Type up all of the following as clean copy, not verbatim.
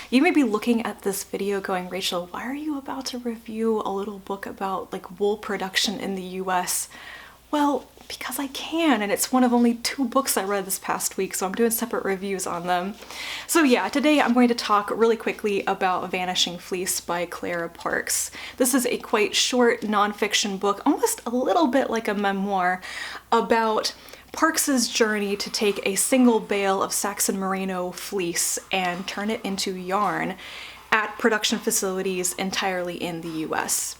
You may be looking at this video going, Rachel, why are you about to review a little book about like wool production in the US? Well, because I can, and it's one of only 2 books I read this past week, so I'm doing separate reviews on them. So yeah, today I'm going to talk really quickly about Vanishing Fleece by Clara Parks. This is a quite short nonfiction book, almost a little bit like a memoir, about Parks's journey to take a single bale of Saxon merino fleece and turn it into yarn at production facilities entirely in the US.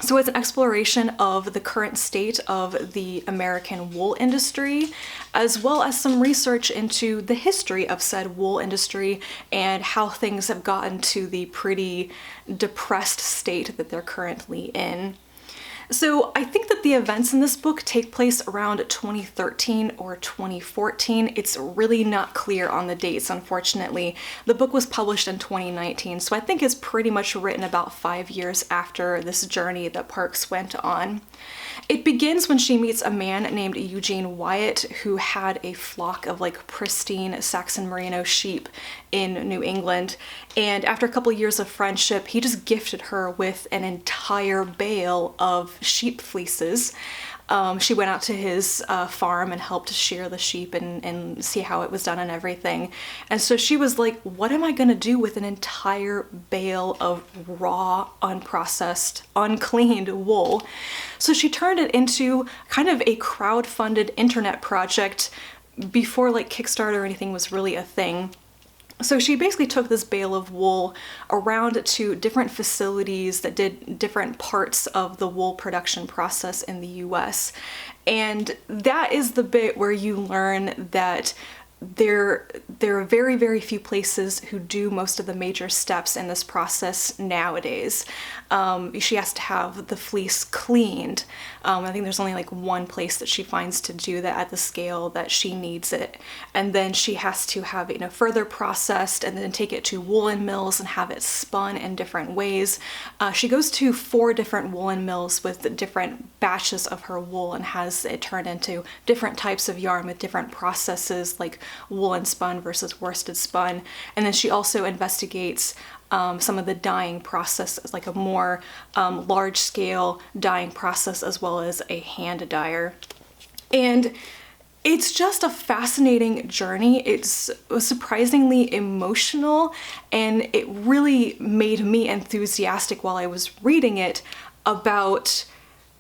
So it's an exploration of the current state of the American wool industry, as well as some research into the history of said wool industry and how things have gotten to the pretty depressed state that they're currently in. So I think that the events in this book take place around 2013 or 2014. It's really not clear on the dates, unfortunately. The book was published in 2019, so I think it's pretty much written about 5 years after this journey that Parks went on. It begins when she meets a man named Eugene Wyatt, who had a flock of like pristine Saxon merino sheep in New England. And after a couple years of friendship, he just gifted her with an entire bale of sheep fleeces. She went out to his farm and helped shear the sheep and see how it was done and everything. And so she was like, what am I gonna do with an entire bale of raw, unprocessed, uncleaned wool? So she turned it into kind of a crowd-funded internet project before like Kickstarter or anything was really a thing. So she basically took this bale of wool around to different facilities that did different parts of the wool production process in the US. And that is the bit where you learn that there are very, very few places who do most of the major steps in this process nowadays. She has to have the fleece cleaned. I think there's only like one place that she finds to do that at the scale that she needs it. And then she has to have it, further processed and then take it to woolen mills and have it spun in different ways. She goes to 4 different woolen mills with different batches of her wool and has it turned into different types of yarn with different processes, like woolen spun versus worsted spun. And then she also investigates some of the dyeing process, like a more large-scale dyeing process, as well as a hand dyer. And it's just a fascinating journey. It's surprisingly emotional, and it really made me enthusiastic while I was reading it about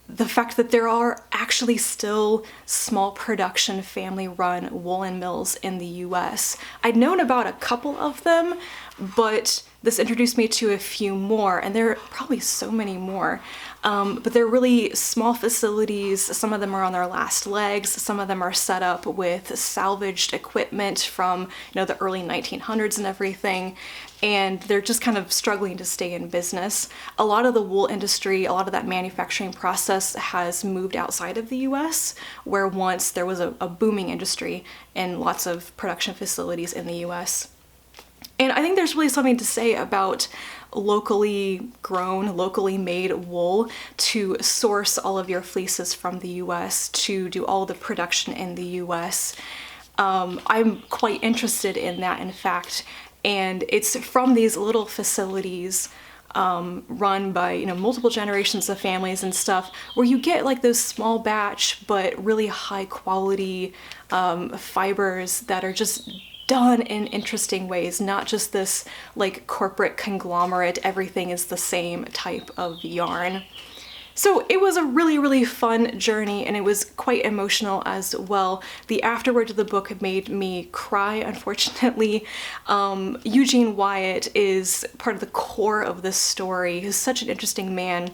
the fact that there are actually still small production family-run woolen mills in the US. I'd known about a couple of them, but this introduced me to a few more, and there are probably so many more. But they're really small facilities. Some of them are on their last legs. Some of them are set up with salvaged equipment from, the early 1900s and everything. And they're just kind of struggling to stay in business. A lot of the wool industry, a lot of that manufacturing process has moved outside of the US, where once there was a booming industry and lots of production facilities in the US. And I think there's really something to say about locally grown, locally made wool to source all of your fleeces from the US, to do all the production in the US. I'm quite interested in that, in fact, and it's from these little facilities run by multiple generations of families and stuff, where you get like those small batch but really high quality fibers that are just done in interesting ways, not just this like corporate conglomerate, everything is the same type of yarn. So it was a really, really fun journey, and it was quite emotional as well. The afterword of the book made me cry, unfortunately. Eugene Wyatt is part of the core of this story. He's such an interesting man.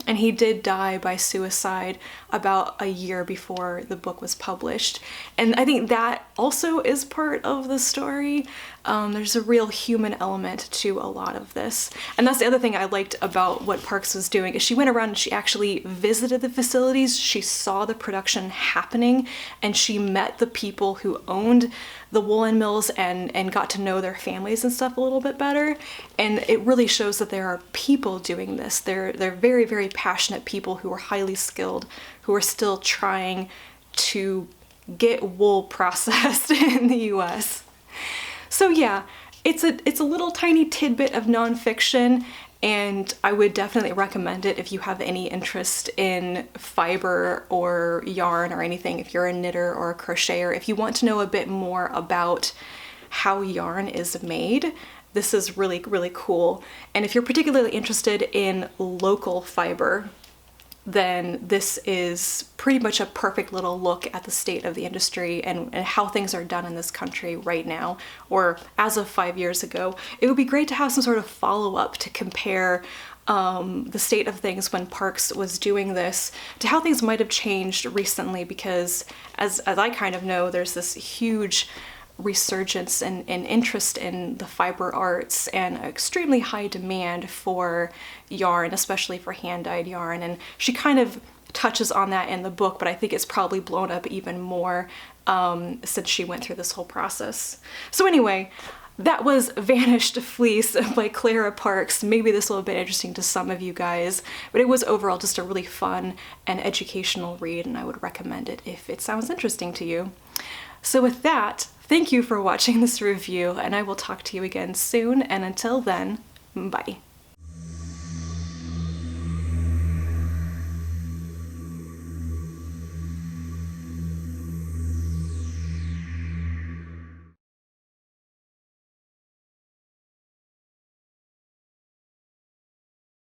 And he did die by suicide about a year before the book was published. And I think that also is part of the story. There's a real human element to a lot of this. And that's the other thing I liked about what Parks was doing, is she went around and she actually visited the facilities, she saw the production happening, and she met the people who owned the woolen mills and got to know their families and stuff a little bit better. And it really shows that there are people doing this. They're very, very passionate people who are highly skilled, who are still trying to get wool processed in the US. So yeah, It's a little tiny tidbit of nonfiction, and I would definitely recommend it if you have any interest in fiber or yarn or anything, if you're a knitter or a crocheter. If you want to know a bit more about how yarn is made, this is really, really cool. And if you're particularly interested in local fiber, then this is pretty much a perfect little look at the state of the industry and how things are done in this country right now, or as of 5 years ago. It would be great to have some sort of follow-up to compare the state of things when Parks was doing this to how things might have changed recently, because as I kind of know, there's this huge resurgence and interest in the fiber arts and extremely high demand for yarn, especially for hand-dyed yarn. And she kind of touches on that in the book, but I think it's probably blown up even more since she went through this whole process. So anyway, that was Vanished Fleece by Clara Parks. Maybe this will have been interesting to some of you guys, but it was overall just a really fun and educational read, and I would recommend it if it sounds interesting to you. So with that, thank you for watching this review, and I will talk to you again soon, and until then, bye.